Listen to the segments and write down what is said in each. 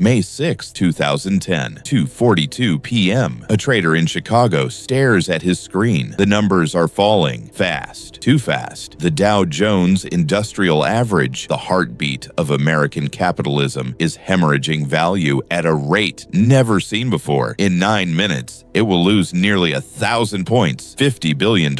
May 6, 2010, 2:42 p.m. A trader in Chicago stares at his screen. The numbers are falling fast, too fast. The Dow Jones Industrial Average, the heartbeat of American capitalism, is hemorrhaging value at a rate never seen before. In 9 minutes, it will lose nearly 1,000 points, $50 billion,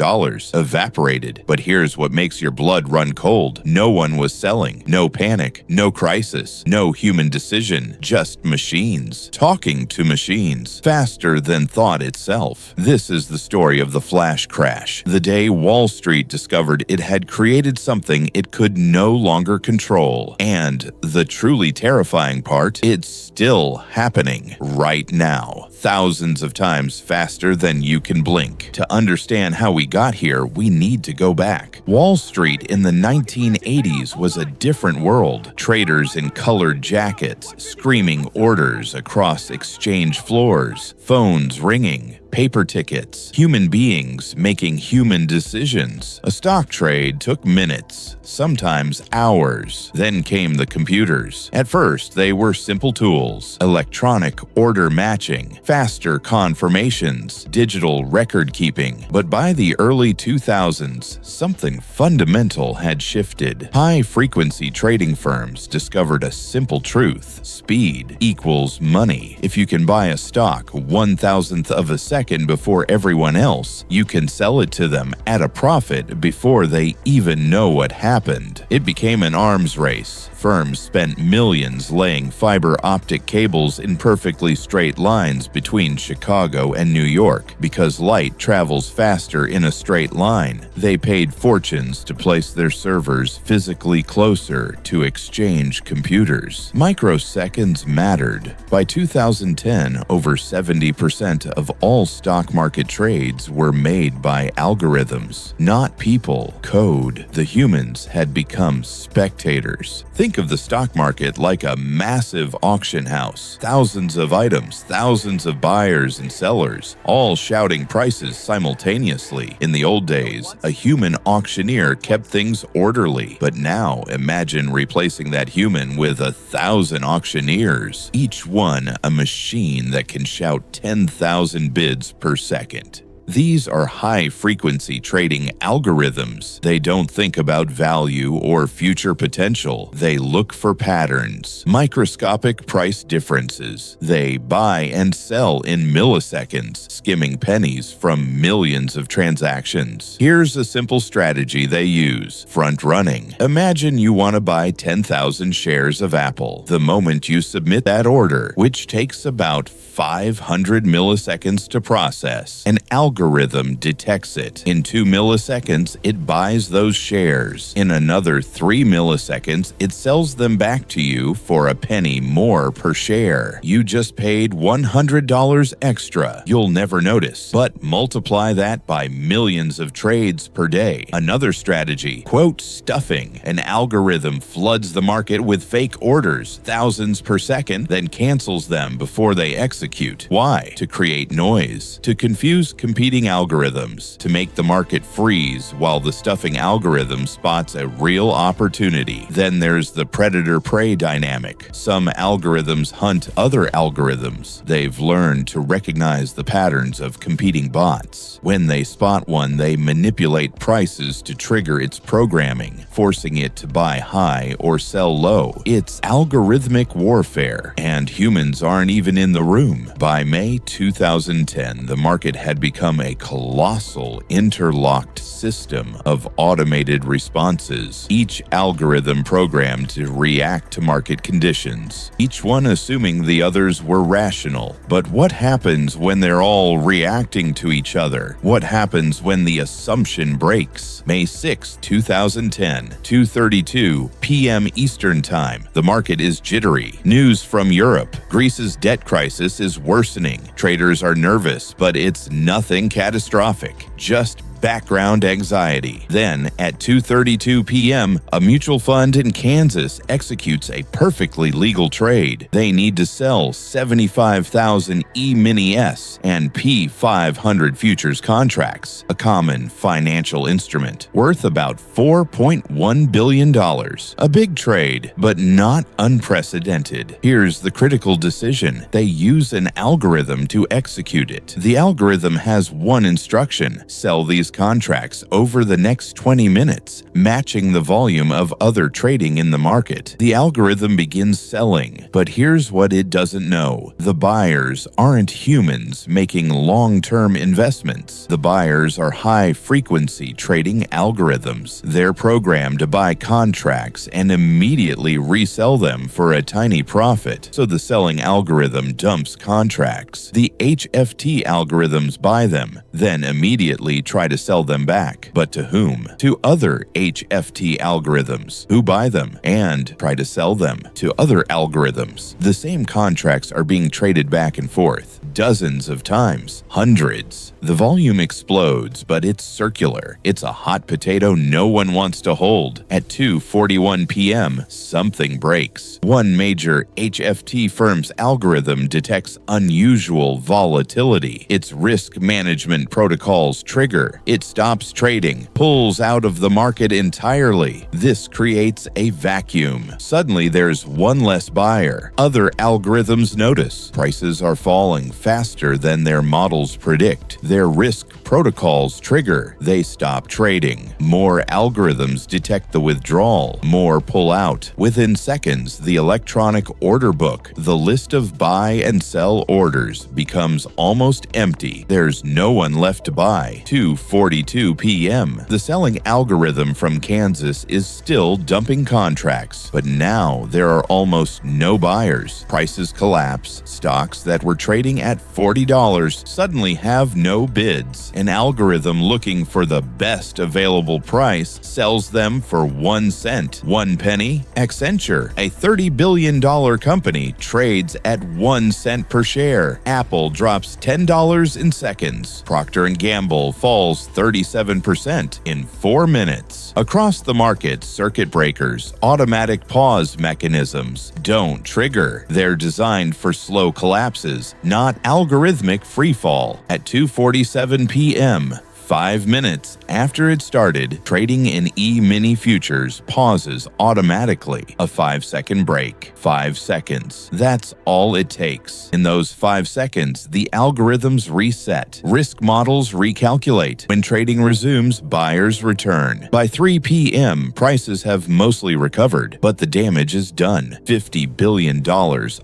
evaporated. But here's what makes your blood run cold. No one was selling. No panic, no crisis, no human decision, just machines. Talking to machines, faster than thought itself. This is the story of the flash crash, the day Wall Street discovered it had created something it could no longer control. And the truly terrifying part, it's still happening right now, thousands of times faster than you can blink. To understand how we got here, we need to go back. Wall Street in the 1980s was a different world. Traders in colored jackets, screaming orders across exchange floors, phones ringing, paper tickets, human beings making human decisions. A stock trade took minutes, sometimes hours. Then came the computers. At first, they were simple tools: electronic order matching, faster confirmations, digital record keeping. But by the early 2000s, something fundamental had shifted. High-frequency trading firms discovered a simple truth: speed equals money. If you can buy a stock 1/1000th of a second before everyone else, you can sell it to them at a profit before they even know what happened. It became an arms race. Firms spent millions laying fiber-optic cables in perfectly straight lines between Chicago and New York. Because light travels faster in a straight line, they paid fortunes to place their servers physically closer to exchange computers. Microseconds mattered. By 2010, over 70% of all stock market trades were made by algorithms, not people. Code. The humans had become spectators. Think of the stock market like a massive auction house. Thousands of items, thousands of buyers and sellers, all shouting prices simultaneously. In the old days, a human auctioneer kept things orderly. But now, imagine replacing that human with 1,000 auctioneers, each one a machine that can shout 10,000 bids per second. These are high-frequency trading algorithms. They don't think about value or future potential. They look for patterns, microscopic price differences. They buy and sell in milliseconds, skimming pennies from millions of transactions. Here's a simple strategy they use: front-running. Imagine you want to buy 10,000 shares of Apple. The moment you submit that order, which takes about 500 milliseconds to process, an algorithm detects it. In 2 milliseconds, it buys those shares. In another 3 milliseconds, it sells them back to you for a penny more per share. You just paid $100 extra. You'll never notice, but multiply that by millions of trades per day. Another strategy: quote stuffing. An algorithm floods the market with fake orders, thousands per second, then cancels them before they execute. Why? To create noise, to confuse competing algorithms, to make the market freeze while the stuffing algorithm spots a real opportunity. Then there's the predator-prey dynamic. Some algorithms hunt other algorithms. They've learned to recognize the patterns of competing bots. When they spot one, they manipulate prices to trigger its programming, forcing it to buy high or sell low. It's algorithmic warfare, and humans aren't even in the room. By May 2010, the market had become a colossal, interlocked system of automated responses, each algorithm programmed to react to market conditions, each one assuming the others were rational. But what happens when they're all reacting to each other? What happens when the assumption breaks? May 6, 2010, 2:32 p.m. Eastern Time. The market is jittery. News from Europe: Greece's debt crisis is worsening. Traders are nervous, but it's nothing catastrophic, just background anxiety. Then, at 2:32 p.m., a mutual fund in Kansas executes a perfectly legal trade. They need to sell 75,000 E-mini S and P500 futures contracts, a common financial instrument, worth about $4.1 billion. A big trade, but not unprecedented. Here's the critical decision. They use an algorithm to execute it. The algorithm has one instruction: sell these contracts over the next 20 minutes, matching the volume of other trading in the market. The algorithm begins selling, but here's what it doesn't know. The buyers aren't humans making long-term investments. The buyers are high-frequency trading algorithms. They're programmed to buy contracts and immediately resell them for a tiny profit. So the selling algorithm dumps contracts. The HFT algorithms buy them, then immediately try to sell them back. But to whom? To other HFT algorithms, who buy them and try to sell them to other algorithms. The same contracts are being traded back and forth, dozens of times, hundreds. The volume explodes, but it's circular. It's a hot potato no one wants to hold. At 2:41 p.m., something breaks. One major HFT firm's algorithm detects unusual volatility. Its risk management protocols trigger. It stops trading, pulls out of the market entirely. This creates a vacuum. Suddenly, there's one less buyer. Other algorithms notice. Prices are falling faster than their models predict. Their risk protocols trigger. They stop trading. More algorithms detect the withdrawal. More pull out. Within seconds, the electronic order book, the list of buy and sell orders, becomes almost empty. There's no one left to buy. 2:42 p.m. The selling algorithm from Kansas is still dumping contracts, but now there are almost no buyers. Prices collapse. Stocks that were trading at $40 suddenly have no bids. An algorithm looking for the best available price sells them for 1 cent. 1 penny? Accenture, a $30 billion company, trades at 1 cent per share. Apple drops $10 in seconds. Procter & Gamble falls 37% in 4 minutes. Across the market, circuit breakers, automatic pause mechanisms, don't trigger. They're designed for slow collapses, not algorithmic freefall. At 2:47 p.m., 5 minutes after it started, trading in E-mini futures pauses automatically. A 5-second break. 5 seconds. That's all it takes. In those 5 seconds, the algorithms reset. Risk models recalculate. When trading resumes, buyers return. By 3 p.m., prices have mostly recovered, but the damage is done. $50 billion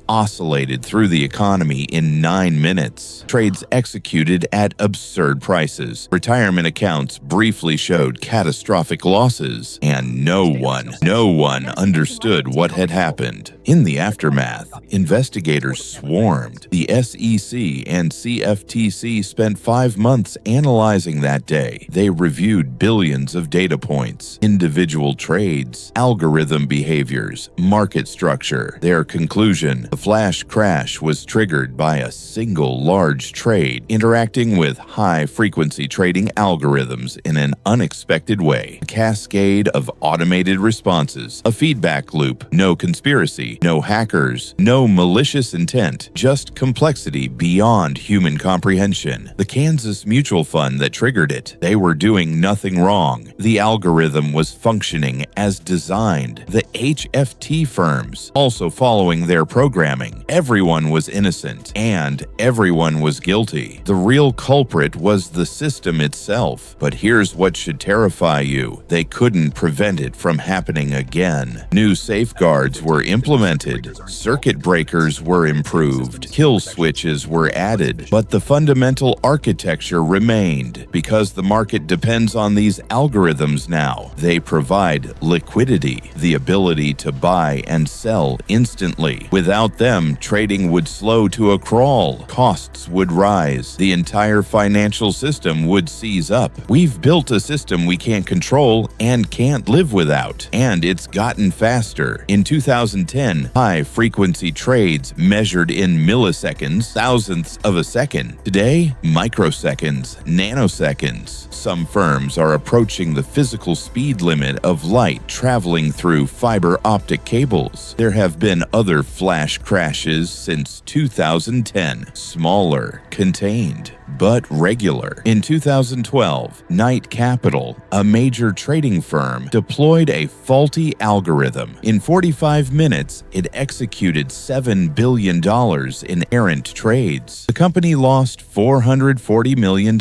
oscillated through the economy in 9 minutes. Trades executed at absurd prices. Retirement accounts briefly showed catastrophic losses, and no one understood what had happened. In the aftermath, investigators swarmed. The SEC and CFTC spent 5 months analyzing that day. They reviewed billions of data points, individual trades, algorithm behaviors, market structure. Their conclusion: the flash crash was triggered by a single large trade interacting with high-frequency trading algorithms in an unexpected way. A cascade of automated responses, a feedback loop, no conspiracy, no hackers, no malicious intent, just complexity beyond human comprehension. The Kansas mutual fund that triggered it, they were doing nothing wrong. The algorithm was functioning as designed. The HFT firms also following their programming. Everyone was innocent, and everyone was guilty. The real culprit was the system itself. But here's what should terrify you: they couldn't prevent it from happening again. New safeguards were implemented, circuit breakers were improved, kill switches were added, but the fundamental architecture remained. Because the market depends on these algorithms now, they provide liquidity, the ability to buy and sell instantly. Without them, trading would slow to a crawl, costs would rise, the entire financial system would seize up. We've built a system we can't control and can't live without, and it's gotten faster. In 2010, high-frequency trades measured in milliseconds, thousandths of a second. Today, microseconds, nanoseconds. Some firms are approaching the physical speed limit of light traveling through fiber-optic cables. There have been other flash crashes since 2010, smaller, contained, but regular. In 2012, Knight Capital, a major trading firm, deployed a faulty algorithm. In 45 minutes, it executed $7 billion in errant trades. The company lost $440 million.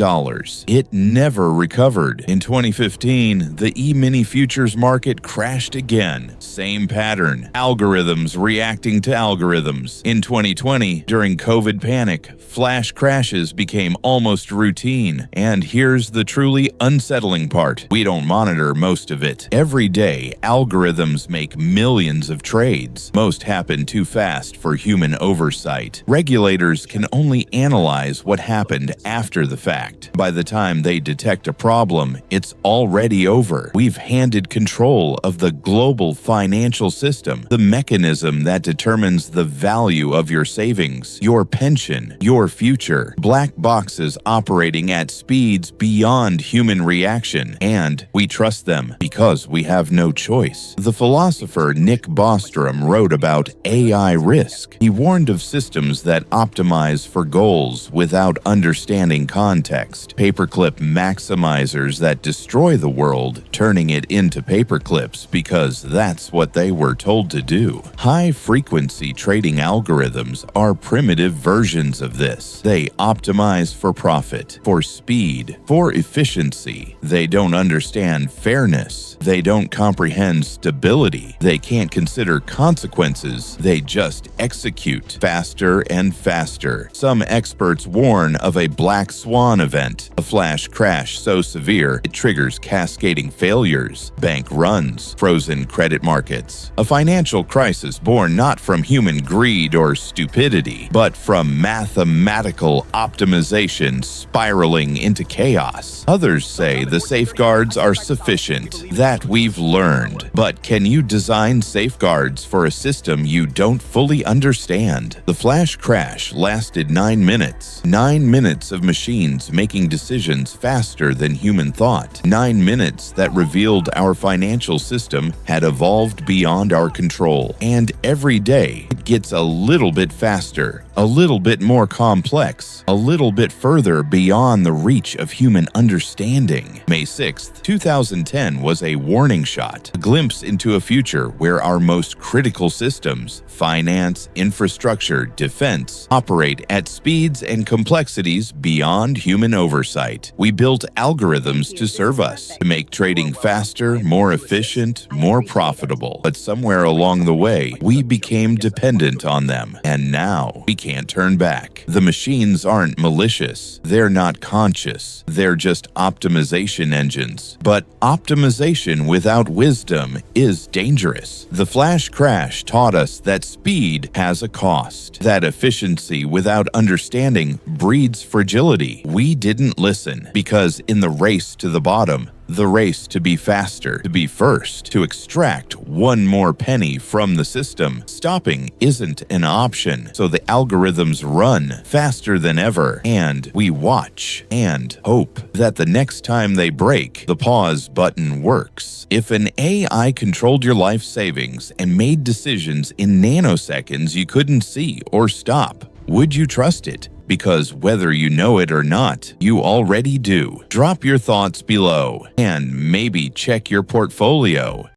It never recovered. In 2015, the E-mini futures market crashed again. Same pattern. Algorithms reacting to algorithms. In 2020, during COVID panic, flash crashes became almost routine. And here's the truly unsettling part. We don't monitor most of it. Every day, algorithms make millions of trades. Most happen too fast for human oversight. Regulators can only analyze what happened after the fact. By the time they detect a problem, it's already over. We've handed control of the global financial system, the mechanism that determines the value of your savings, your pension, your future. Black boxes operating at speeds beyond human reaction, and we trust them because we have no choice. The philosopher Nick Bostrom wrote about AI risk. He warned of systems that optimize for goals without understanding context, paperclip maximizers that destroy the world, turning it into paperclips because that's what they were told to do. High-frequency trading algorithms are primitive versions of this. They optimize for profit, for speed, for efficiency. They don't understand fairness. They don't comprehend stability. They can't consider consequences. They just execute faster and faster. Some experts warn of a black swan event, a flash crash so severe it triggers cascading failures, bank runs, frozen credit markets. A financial crisis born not from human greed or stupidity, but from mathematical optimization spiraling into chaos. Others say the safeguards are sufficient, that we've learned. But can you design safeguards for a system you don't fully understand? The flash crash lasted 9 minutes. 9 minutes of machines making decisions faster than human thought. 9 minutes that revealed our financial system had evolved beyond our control. And every day, it gets a little bit faster, a little bit more complex, a little bit further beyond the reach of human understanding. May 6th, 2010 was a warning shot, a glimpse into a future where our most critical systems, finance, infrastructure, defense, operate at speeds and complexities beyond human oversight. We built algorithms to serve us, to make trading faster, more efficient, more profitable. But somewhere along the way, we became dependent on them, and now we can't turn back. The machines aren't malicious. They're not conscious. They're just optimization engines. But optimization without wisdom is dangerous. The flash crash taught us that speed has a cost, that efficiency without understanding breeds fragility. We didn't listen because in the race to the bottom, the race to be faster, to be first, to extract one more penny from the system, stopping isn't an option. So the algorithms run faster than ever, and we watch and hope that the next time they break, the pause button works. If an AI controlled your life savings and made decisions in nanoseconds you couldn't see or stop, would you trust it? Because whether you know it or not, you already do. Drop your thoughts below and maybe check your portfolio.